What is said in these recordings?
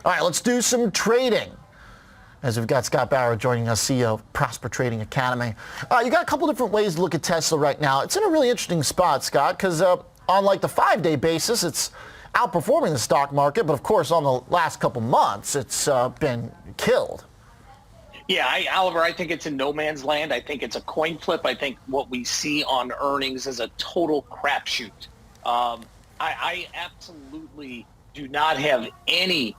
All right, let's do some trading. As we've got Scott Bauer joining us, CEO of Prosper Trading Academy. You got a couple different ways to look at Tesla right now. It's in a really interesting spot, Scott, because on like the 5-day basis, it's outperforming the stock market. But of course, on the last couple months, it's been killed. Yeah, Oliver, I think it's in no man's land. I think it's a coin flip. I think what we see on earnings is a total crapshoot. I absolutely do not have any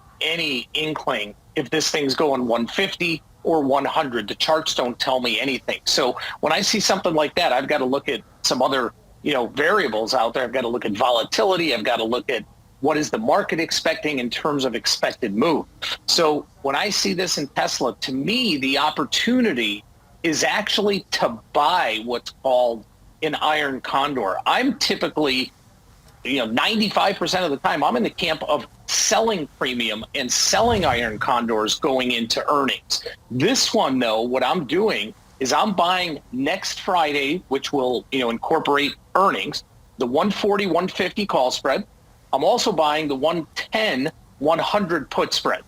inkling if this thing's going 150 or 100. The charts don't tell me anything. So when I see something like that, I've got to look at some other, variables out there. I've got to look at volatility. I've got to look at what is the market expecting in terms of expected move. So when I see this in Tesla, to me, the opportunity is actually to buy what's called an iron condor. I'm typically 95% of the time, I'm in the camp of selling premium and selling iron condors going into earnings. This one, though, what I'm doing is I'm buying next Friday, which will, incorporate earnings, the 140, 150 call spread. I'm also buying the 110, 100 put spread.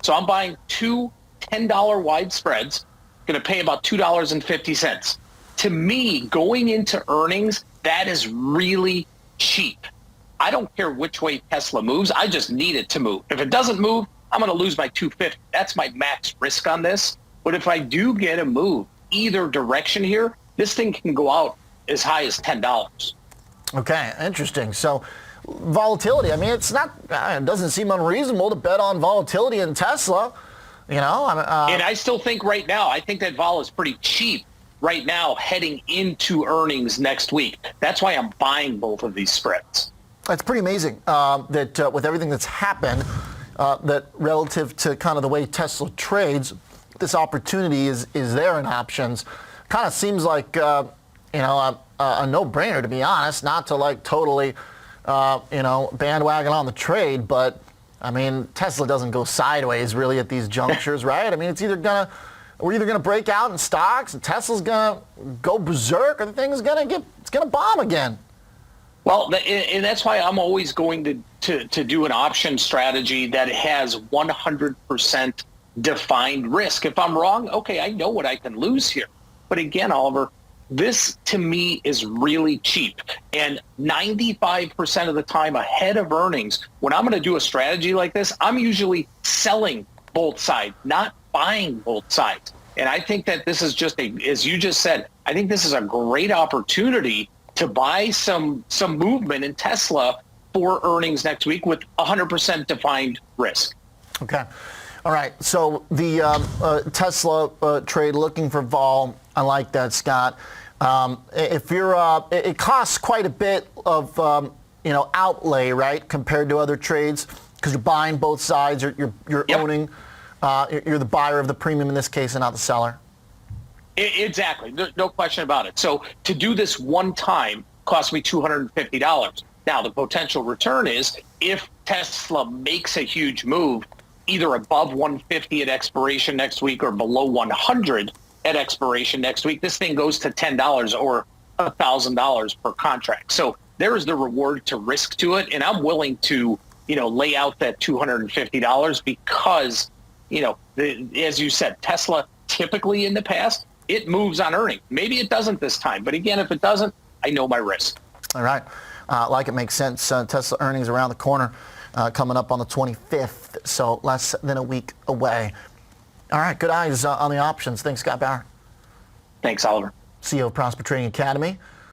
So I'm buying two $10 wide spreads, going to pay about $2.50. To me, going into earnings, that is really cheap. I don't care which way Tesla moves. I just need it to move. If it doesn't move, I'm going to lose my $250. That's my max risk on this. But if I do get a move either direction here, this thing can go out as high as $10. Okay, interesting. So volatility, I mean, it doesn't seem unreasonable to bet on volatility in Tesla. And I still think right now, I think that vol is pretty cheap right now heading into earnings next week. That's why I'm buying both of these spreads. It's pretty amazing that with everything that's happened, that relative to kind of the way Tesla trades, this opportunity is there in options. Kind of seems like a no-brainer, to be honest, not to like totally bandwagon on the trade, but I mean, Tesla doesn't go sideways really at these junctures, right? I mean, we're either gonna break out in stocks and Tesla's gonna go berserk, or the thing's gonna bomb again. Well, and that's why I'm always going to do an option strategy that has 100% defined risk. If I'm wrong, okay, I know what I can lose here. But again, Oliver, this to me is really cheap. And 95% of the time ahead of earnings, when I'm going to do a strategy like this, I'm usually selling both sides, not buying both sides. And I think that this is just as you just said, I think this is a great opportunity to buy some movement in Tesla for earnings next week with 100% defined risk. Okay. All right. So the Tesla trade, looking for vol, I like that, Scott. If you're, it costs quite a bit of outlay, right, compared to other trades, because you're buying both sides. You're yep. Owning. You're the buyer of the premium in this case, and not the seller. Exactly. No question about it. So to do this one time cost me $250. Now, the potential return is if Tesla makes a huge move, either above 150 at expiration next week or below 100 at expiration next week, this thing goes to $10 or $1,000 per contract. So there is the reward to risk to it. And I'm willing to, lay out that $250 because, as you said, Tesla typically in the past, it moves on earnings. Maybe it doesn't this time. But again, if it doesn't, I know my risk. All right. Like it makes sense. Tesla earnings around the corner coming up on the 25th. So less than a week away. All right. Good eyes on the options. Thanks, Scott Bauer. Thanks, Oliver. CEO of Prosper Trading Academy.